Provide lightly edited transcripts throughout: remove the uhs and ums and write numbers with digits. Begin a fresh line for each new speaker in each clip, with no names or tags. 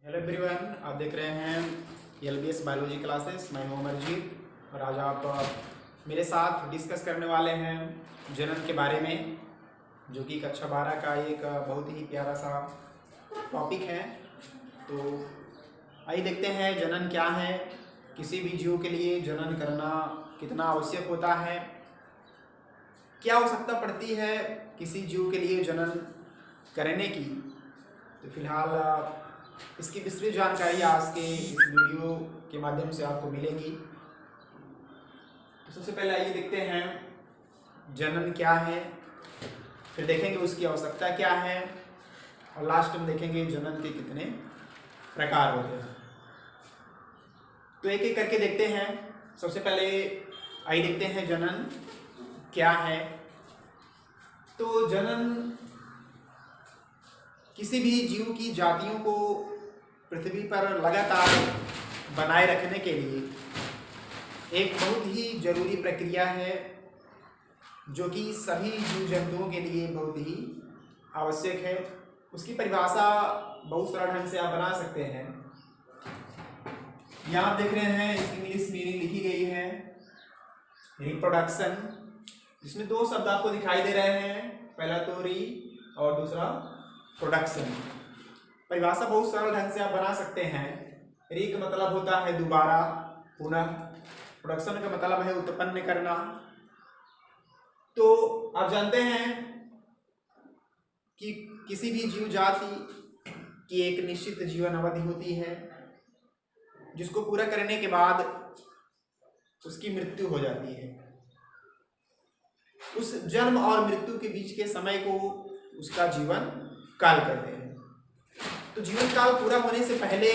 Hello everyone, आप देख रहे हैं LBS बायोलॉजी क्लासेस। मैं हूं अमरजीत और आज आप मेरे साथ डिस्कस करने वाले हैं जनन के बारे में, जो कि कक्षा 12 का एक बहुत ही प्यारा सा टॉपिक है। तो आइए देखते हैं जनन क्या है, किसी भी जीव के लिए जनन करना कितना आवश्यक होता है, क्या आवश्यकता पड़ती है किसी जीव के लिए जनन करने की। तो फिलहाल इसकी विस्तृत जानकारी आज के इस वीडियो के माध्यम से आपको मिलेगी। तो सबसे पहले आइए देखते हैं जनन क्या है, फिर देखेंगे उसकी आवश्यकता क्या है और लास्ट में देखेंगे जनन के कितने प्रकार होते हैं। तो एक एक करके देखते हैं। सबसे पहले आइए देखते हैं जनन क्या है। तो जनन किसी भी जीव की जातियों को पृथ्वी पर लगातार बनाए रखने के लिए एक बहुत ही जरूरी प्रक्रिया है, जो कि सभी जीव जंतुओं के लिए बहुत ही आवश्यक है। उसकी परिभाषा बहुत सरल ढंग से आप बना सकते हैं। यहाँ आप देख रहे हैं इसकी इंग्लिश मीनिंग लिखी गई है रिप्रोडक्शन, जिसमें दो शब्द आपको दिखाई दे रहे हैं, पहला तो री और दूसरा प्रोडक्शन। परिभाषा बहुत सरल ढंग से आप बना सकते हैं। री का मतलब होता है दोबारा, पुनः। प्रोडक्शन का मतलब है उत्पन्न करना। तो आप जानते हैं कि किसी भी जीव जाति की एक निश्चित जीवन अवधि होती है, जिसको पूरा करने के बाद उसकी मृत्यु हो जाती है। उस जन्म और मृत्यु के बीच के समय को उसका जीवन काल कहते हैं। तो जीवन काल पूरा होने से पहले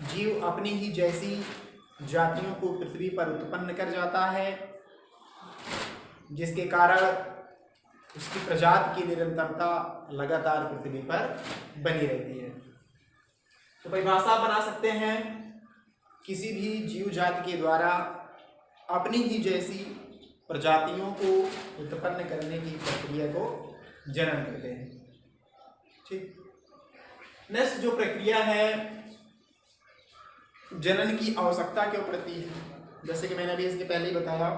जीव अपनी ही जैसी जातियों को पृथ्वी पर उत्पन्न कर जाता है, जिसके कारण उसकी प्रजाति की निरंतरता लगातार पृथ्वी पर बनी रहती है। तो परिभाषा बना सकते हैं, किसी भी जीव जाति के द्वारा अपनी ही जैसी प्रजातियों को उत्पन्न करने की प्रक्रिया को जनन कहते हैं। ठीक। नेक्स्ट जो प्रक्रिया है, जनन की आवश्यकता क्यों पड़ती है। जैसे कि मैंने अभी इसके पहले ही बताया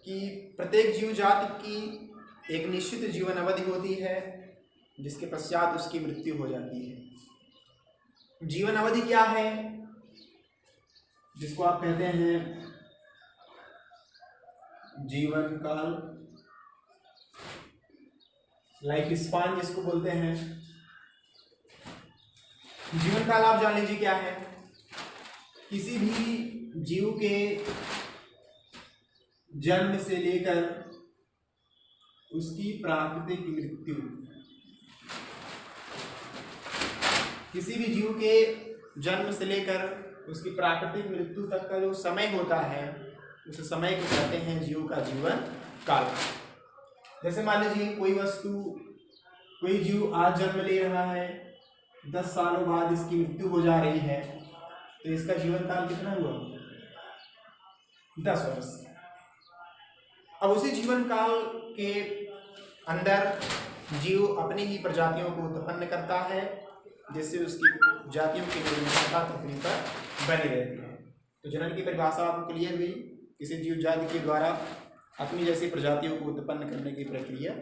कि प्रत्येक जीव जाति की एक निश्चित जीवन अवधि होती है, जिसके पश्चात उसकी मृत्यु हो जाती है। जीवन अवधि क्या है, जिसको आप कहते हैं जीवन काल, लाइफ स्पान जिसको बोलते हैं। जीवन काल आप जान लीजिए क्या है। किसी भी जीव के जन्म से लेकर उसकी प्राकृतिक मृत्यु, किसी भी जीव के जन्म से लेकर उसकी प्राकृतिक मृत्यु तक का जो समय होता है, उस समय को कहते हैं जीव का जीवन काल। जैसे मान लीजिए कोई वस्तु, कोई जीव आज जन्म ले रहा है, 10 सालों बाद इसकी मृत्यु हो जा रही है, तो इसका जीवन काल कितना हुआ? 10 वर्ष। अब उसी जीवन काल के अंदर जीव अपनी ही प्रजातियों को उत्पन्न करता है, जिससे उसकी जातियों की निरंतरता पृथ्वी पर बनी रहती है। तो जनन की परिभाषा आपको क्लियर हुई। किसी जीव जाति के द्वारा अपनी जैसी प्रजातियों को उत्पन्न करने की प्रक्रिया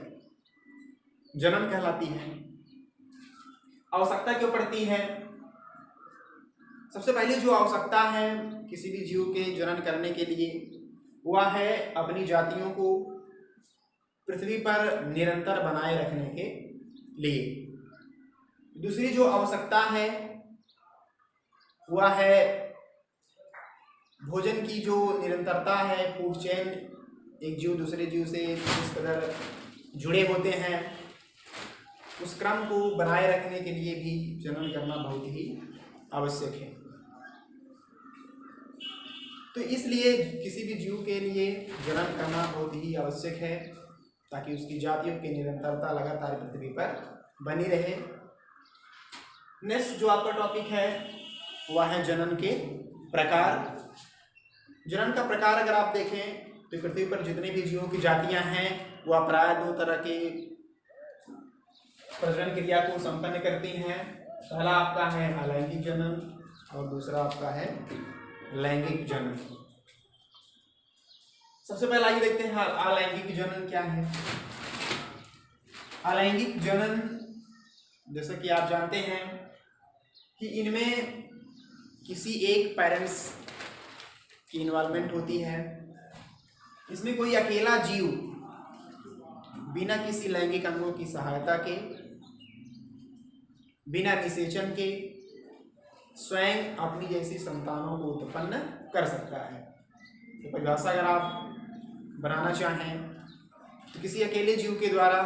जनन कहलाती है। आवश्यकता क्यों पड़ती है? सबसे पहले जो आवश्यकता है किसी भी जीव के जनन करने के लिए, वह है अपनी जातियों को पृथ्वी पर निरंतर बनाए रखने के लिए। दूसरी जो आवश्यकता है वह है भोजन की जो निरंतरता है, फूड चेन। एक जीव दूसरे जीव से जिस कदर जुड़े होते हैं, उस क्रम को बनाए रखने के लिए भी जनन करना बहुत ही आवश्यक है। तो इसलिए किसी भी जीव के लिए जनन करना बहुत ही आवश्यक है, ताकि उसकी जातियों की निरंतरता लगातार पृथ्वी पर बनी रहे। नेक्स्ट जो आपका टॉपिक है वह है जनन के प्रकार। जनन का प्रकार अगर आप देखें तो पृथ्वी पर जितने भी जीवों की जातियां हैं, वह प्राय 2 तरह के प्रजनन क्रिया को संपन्न करती हैं। पहला आपका है अलैंगिक जनन और दूसरा आपका है लैंगिक जनन। सबसे पहले आइए देखते हैं अलैंगिक जनन क्या है। अलैंगिक जनन जैसा कि आप जानते हैं कि इनमें किसी एक पेरेंट्स की इन्वॉल्वमेंट होती है। इसमें कोई अकेला जीव बिना किसी लैंगिक अंगों की सहायता के, बिना निषेचन के स्वयं अपनी जैसी संतानों को उत्पन्न कर सकता है। तो परिभाषा अगर आप बनाना चाहें तो किसी अकेले जीव के द्वारा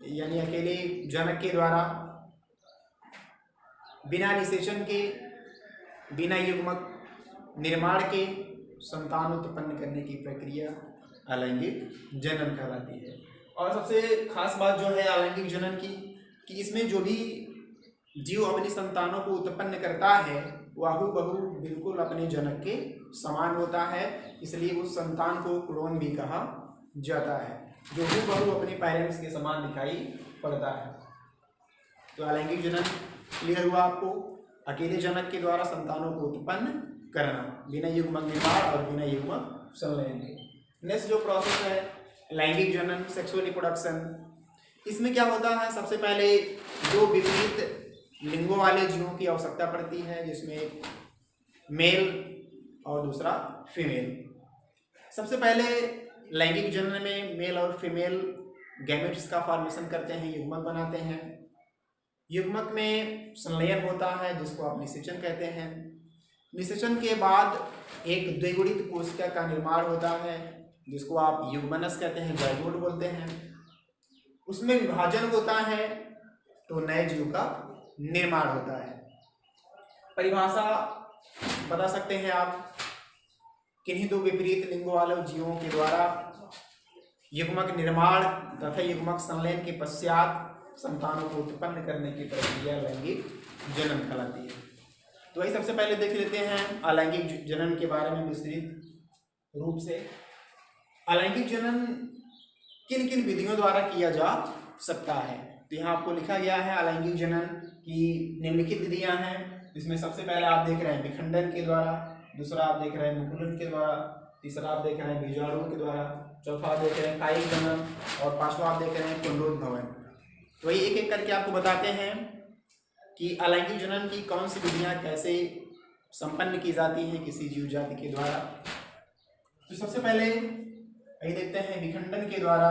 यानी अकेले जनक के द्वारा बिना निषेचन के, बिना युग्मक निर्माण के संतान उत्पन्न करने की प्रक्रिया अलैंगिक जनन कहलाती है। और सबसे खास बात जो है अलैंगिक जनन की कि इसमें जो भी जीव अपनी संतानों को उत्पन्न करता है वह बहु बिल्कुल अपने जनक के समान होता है, इसलिए उस संतान को क्लोन भी कहा जाता है, जो बहु अपने पेरेंट्स के समान दिखाई पड़ता है। तो अलैंगिक जनन क्लियर हुआ आपको, अकेले जनक के द्वारा संतानों को उत्पन्न करना बिना युग्मक निर्माण और बिना युग्मक संलयन के। नेक्स्ट जो प्रोसेस है लैंगिक जनन, सेक्सुअल रिप्रोडक्शन। इसमें क्या होता है, सबसे पहले दो विपरीत लिंगों वाले जीवों की आवश्यकता पड़ती है, जिसमें मेल और दूसरा फीमेल। सबसे पहले लैंगिक जनन में मेल और फीमेल गैमेट्स का फॉर्मेशन करते हैं, युग्मक बनाते हैं। युग्मक में संलयन होता है जिसको आप निषेचन कहते हैं। निषेचन के बाद एक द्विगुणित कोशिका का निर्माण होता है जिसको आप युग्मनस कहते हैं, जाइगोट बोलते हैं। उसमें विभाजन होता है तो नए जीव का निर्माण होता है। परिभाषा बता सकते हैं आप, किन्हीं दो विपरीत लिंगों वाले जीवों के द्वारा युग्मक निर्माण तथा युग्मक संलयन के पश्चात संतानों को उत्पन्न करने की प्रक्रिया लैंगिक जनन कहलाती है। तो वही सबसे पहले देख लेते हैं अलैंगिक जनन के बारे में विस्तृत रूप से। अलैंगिक जनन किन किन विधियों द्वारा किया जा सकता है, तो यहाँ आपको लिखा गया है अलैंगिक जनन की निम्नलिखित विधियां हैं। जिसमें सबसे पहले आप देख रहे हैं विखंडन के द्वारा, दूसरा आप देख रहे हैं मुकुलन के द्वारा, तीसरा आप देख रहे हैं बीजाणु के द्वारा, चौथा आप देख रहे हैं कायिक जनन और पांचवा आप देख रहे हैं पुनरुद्भवन। तो वही एक एक करके आपको बताते हैं कि अलैंगिक जनन की कौन सी विधियां कैसे संपन्न की जाती हैं किसी जीव जाति के द्वारा। तो सबसे पहले यही देखते हैं विखंडन के द्वारा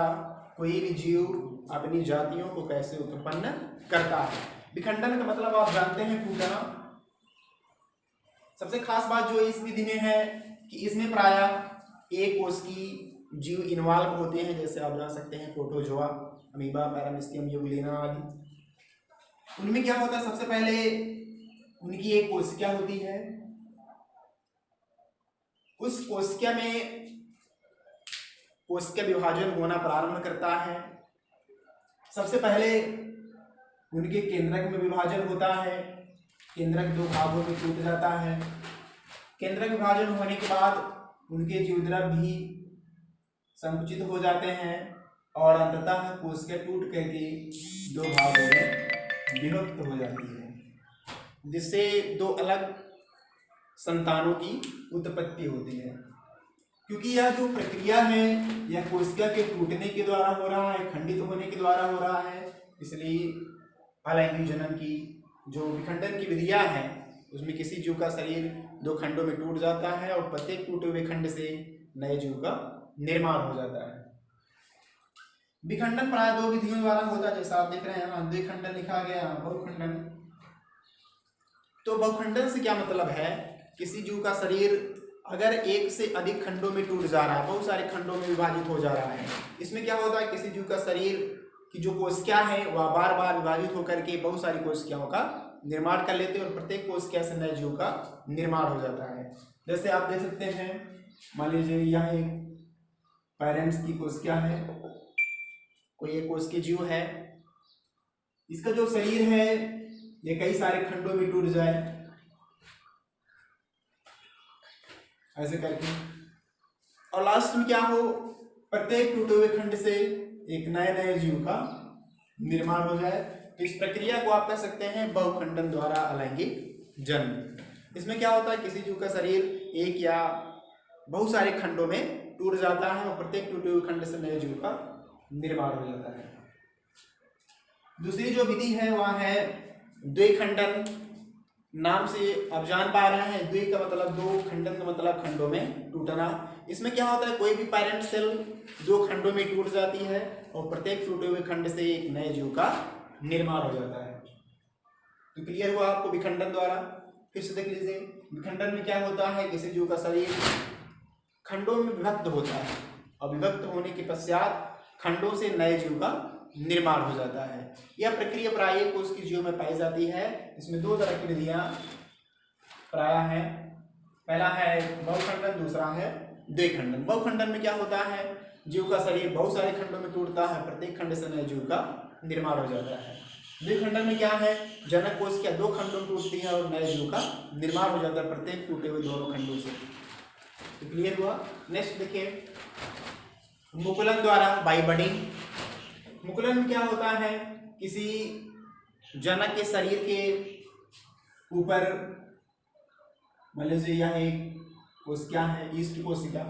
कोई भी जीव अपनी जातियों को कैसे उत्पन्न करता है। विखंडन का मतलब आप जानते हैं टूटना। सबसे खास बात जो इस विधि में है कि इसमें प्रायः एक कोष की जीव इन्वॉल्व होते हैं, जैसे आप जान सकते हैं प्रोटोजोआ, अमीबा, पैरामीशियम, यूग्लिना आदि। उनमें क्या होता है, सबसे पहले उनकी एक कोशिका होती है। उस कोशिका में कोशिका विभाजन होना प्रारंभ करता है। सबसे पहले उनके केंद्रक में विभाजन होता है, केंद्रक दो भागों में टूट जाता है। केंद्रक विभाजन होने के बाद उनके जीवद्रव भी संकुचित हो जाते हैं और अंततः कोशिका टूट करके दो भागों में विभक्त हो जाती है, जिससे दो अलग संतानों की उत्पत्ति होती है। क्योंकि यह जो प्रक्रिया है यह कोशिका के टूटने के द्वारा हो रहा है, खंडित होने के द्वारा हो रहा है, इसलिए अलैंगिक जनन की जो विखंडन की विधियां हैं उसमें किसी जीव का शरीर दो खंडों में टूट जाता है और प्रत्येक टूटे हुए खंड से नए जीव का निर्माण हो जाता है। विखंडन प्राय दो विधियों द्वारा होता है, जैसा आप देख रहे हैं यहाँ द्विखंडन लिखा गया, बहुखंडन। तो बहुखंडन से क्या मतलब है, किसी जीव का शरीर अगर एक से अधिक खंडों में टूट जा रहा है, बहुत सारे खंडों में विभाजित हो जा रहा है। इसमें क्या होता है, किसी जीव का शरीर की जो कोशिका है वह बार बार विभाजित होकर के बहुत सारी कोशिकाओं का निर्माण कर लेते हैं और प्रत्येक कोशिका से नए जीव का निर्माण हो जाता है। जैसे आप देख सकते हैं, मान लीजिए यह एक पेरेंट्स की कोशिका है, कोई एक कोशिकीय जीव है, इसका जो शरीर है ये कई सारे खंडों में टूट जाए ऐसे करके, और लास्ट में क्या हो, प्रत्येक टूटे हुए खंड से एक नए नए जीव का निर्माण हो जाए। तो इस प्रक्रिया को आप कह सकते हैं बहुखंडन द्वारा अलैंगिक जन्म। इसमें क्या होता है, किसी जीव का शरीर एक या बहुत सारे खंडों में टूट जाता है और प्रत्येक टूटे हुए खंड से नए जीव का निर्माण हो जाता है। दूसरी जो विधि है वह है द्विखंडन। नाम से आप जान पा रहे हैं, द्वि का मतलब दो, खंडन का मतलब खंडों में टूटना। इसमें क्या होता है, कोई भी पैरेंट सेल दो खंडों में टूट जाती है और प्रत्येक टूटे हुए खंड से एक नए जीव का निर्माण हो जाता है। तो क्लियर हुआ आपको विखंडन द्वारा। फिर से देख लीजिए, विखंडन में क्या होता है, किसी जीव का शरीर खंडों में विभक्त होता है और विभक्त होने के पश्चात खंडों से नए जीव का निर्माण हो जाता है। यह प्रक्रिया प्रायः कोष की जीव में पाई जाती है। इसमें दो तरह की विधियां प्रायः हैं, पहला है बहुखंडन, दूसरा है द्विखंडन। बहुखंडन में क्या होता है, जीव का शरीर बहुत सारे खंडों में टूटता है, प्रत्येक खंड से नए जीव का निर्माण हो जाता है। द्विखंडन में क्या है, जनक कोष क्या दो खंडों में टूटती है और नए जीव का निर्माण हो जाता है प्रत्येक टूटे हुए दोनों खंडों से। तो क्लियर हुआ। नेक्स्ट देखिए, मुकुलन द्वारा बाई बडिंग। मुकुलन में क्या होता है, किसी जनक के शरीर के ऊपर मान लीजिए यह एक कोश क्या है, ईस्ट कोशिका।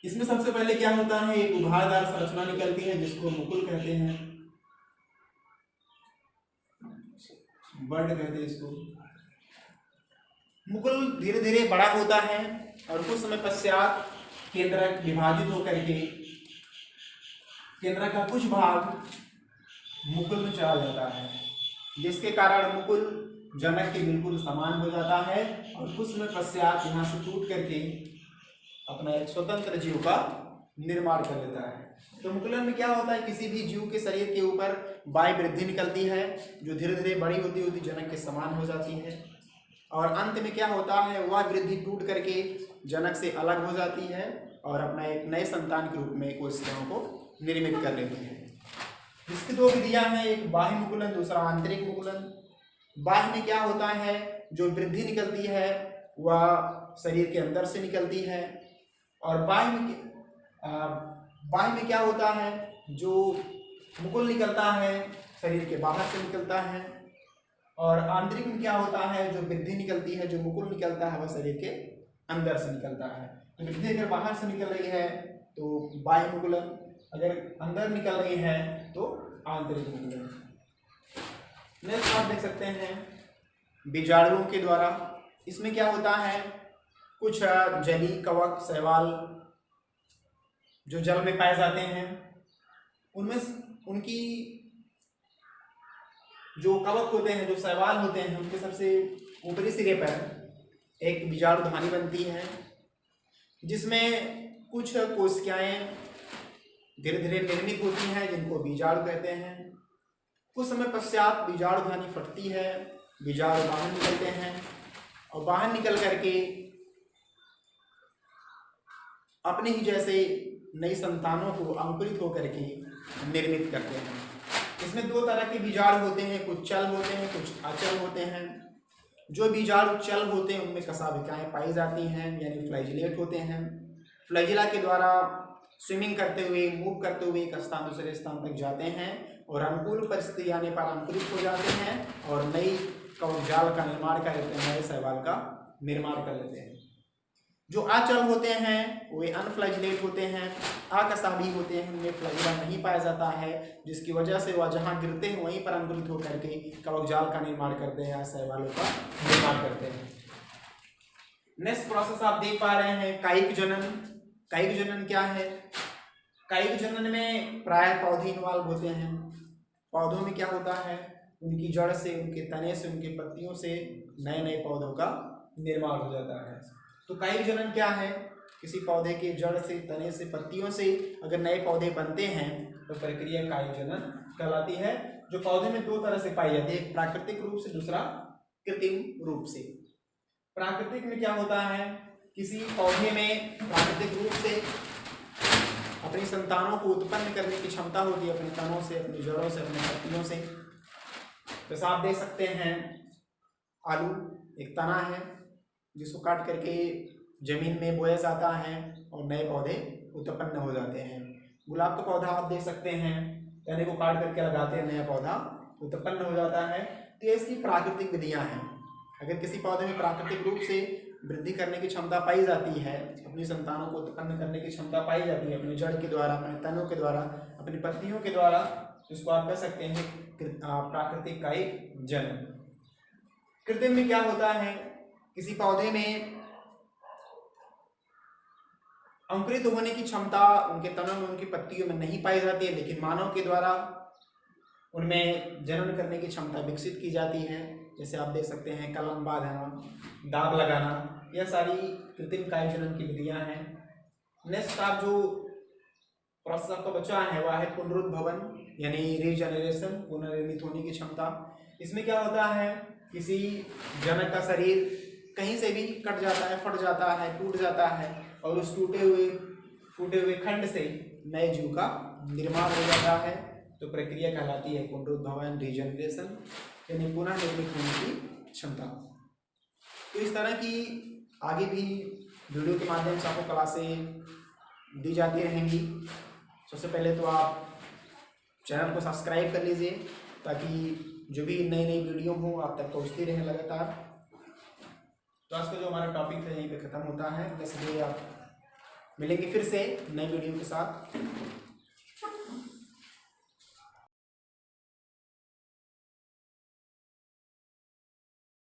इसमें सबसे पहले क्या होता है, एक उभारदार संरचना निकलती है जिसको मुकुल कहते हैं, बर्ड कहते हैं इसको। मुकुल धीरे धीरे बड़ा होता है और कुछ समय पश्चात केंद्रक विभाजित होकर के केंद्रक का कुछ भाग मुकुल में चला जाता है, जिसके कारण मुकुल जनक के बिल्कुल समान हो जाता है और कुछ समय पश्चात यहाँ से टूट करके अपना एक स्वतंत्र जीव का निर्माण कर लेता है। तो मुकुलन में क्या होता है, किसी भी जीव के शरीर के ऊपर बाह्य वृद्धि निकलती है जो धीरे धीरे बड़ी होती होती जनक के समान हो जाती है और अंत में क्या होता है, वह वृद्धि टूट करके जनक से अलग हो जाती है और अपना एक नए संतान के रूप में कोशिकाओं को निर्मित कर लेती है। इसकी दो विधियां हैं, एक बाह्य मुकुलन, दूसरा आंतरिक मुकुलन। बाह्य में क्या होता है, जो वृद्धि निकलती है वह शरीर के अंदर से निकलती है और बाह्य में क्या होता है, जो मुकुल निकलता है शरीर के बाहर से निकलता है और आंतरिक में क्या होता है, जो वृद्धि निकलती है, जो मुकुल निकलता है वह शरीर के अंदर से निकलता है। तो वृद्धि अगर बाहर से निकल रही है तो बाह्य मुकुलन, अगर अंदर निकल रही है तो आंतरिक मुकुलन। नेक्स्ट आप देख सकते हैं बीजाणुओं के द्वारा। इसमें क्या होता है, कुछ जली कवक शैवाल जो जल में पाए जाते हैं, उनमें उनकी जो कवक होते हैं, जो शैवाल होते हैं, उनके सबसे ऊपरी सिरे पर एक बीजाणु धानी बनती है जिसमें कुछ कोशिकाएं धीरे धीरे निर्मित होती हैं जिनको बीजाणु कहते हैं। कुछ समय पश्चात बीजाणु धानी फटती है, बीजाणु बाहर निकलते हैं और बाहर निकल करके अपने ही जैसे नई संतानों को अंकुरित होकर के निर्मित करते हैं। इसमें दो तरह के बीजाणु होते हैं, कुछ चल होते हैं, कुछ अचल होते हैं। जो बीजाणु चल होते हैं उनमें कशाभिकाएं पाई जाती हैं, यानी फ्लैजिलेट होते हैं। फ्लैजिला के द्वारा स्विमिंग करते हुए, मूव करते हुए एक स्थान दूसरे स्थान तक जाते हैं और अनुकूल परिस्थिति आने पर अंकुरित हो जाते हैं और नई कवक जाल का निर्माण कर लेते हैं, नए शैवाल का निर्माण कर लेते हैं। जो अचल होते हैं वे अनफ्लैजिलेट होते हैं, अकशाभी होते हैं, उनमें फ्लैजिला नहीं पाया जाता है, जिसकी वजह से वह जहाँ गिरते हैं वहीं पर अंकुरित होकर के कवक जाल का निर्माण करते हैं या शैवालों का निर्माण करते हैं। नेक्स्ट प्रोसेस आप देख पा रहे हैं कायिक जनन। कायिक जनन क्या है, कायिक जनन में प्राय पौधे इन्वॉल्व होते हैं। पौधों में क्या होता है, उनकी जड़ से, उनके तने से, उनके पत्तियों से नए नए पौधों का निर्माण हो जाता है। तो कायिक जनन क्या है, किसी पौधे के जड़ से, तने से, पत्तियों से अगर नए पौधे बनते हैं तो प्रक्रिया कायिक जनन कहलाती है, जो पौधे में दो तरह से पाई जाती है, एक प्राकृतिक रूप से, दूसरा कृत्रिम रूप से। प्राकृतिक में क्या होता है, किसी पौधे में प्राकृतिक रूप से अपनी संतानों को उत्पन्न करने की क्षमता होती है, अपने तनों से, अपनी जड़ों से, अपने पत्तियों से। जैसा आप देख सकते हैं आलू एक तना है जिसको काट करके जमीन में बोया जाता है और नए पौधे उत्पन्न हो जाते हैं। गुलाब का पौधा आप देख सकते हैं, तने को काट करके लगाते हैं, नया पौधा उत्पन्न हो जाता है। तो ये इसकी प्राकृतिक विधियां हैं। अगर किसी पौधे में प्राकृतिक रूप से वृद्धि करने की क्षमता पाई जाती है, अपनी संतानों को उत्पन्न करने की क्षमता पाई जाती है अपने जड़ के द्वारा, अपने तनों के द्वारा, अपनी पत्तियों के द्वारा, तो इसको आप कह सकते हैं प्राकृतिक का एक जन्म। कृत्रिम में क्या होता है, किसी पौधे में अंकुरित होने की क्षमता उनके तनों में, उनकी पत्तियों में नहीं पाई जाती है, लेकिन मानव के द्वारा उनमें जनन करने की क्षमता विकसित की जाती है। जैसे आप देख सकते हैं कलम बांधना, दाब लगाना, यह सारी कृत्रिम कायिक जनन की विधियां हैं। नेक्स्ट आप जो प्रोसेस आपका बचा है वह है पुनरुद्भवन यानी रीजनरेशन, पुनर्निर्मित होने की क्षमता। इसमें क्या होता है, किसी जनक का शरीर कहीं से भी कट जाता है, फट जाता है, टूट जाता है और उस फूटे हुए खंड से नए जीव का निर्माण हो जाता है। तो प्रक्रिया कहलाती है पुनरुद्भवन, रीजनरेशन यानी पुनः निर्मित होने की क्षमता। तो इस तरह की आगे भी वीडियो के माध्यम से आपको क्लासें दी जाती रहेंगी। सबसे पहले तो आप चैनल को सब्सक्राइब कर लीजिए ताकि जो भी नई नई वीडियो हो आप तक पहुँचती रहे लगातार। तो आज का जो हमारा टॉपिक है यहीं पे ख़त्म होता है। बस ये आप मिलेंगे फिर से नई वीडियो के साथ।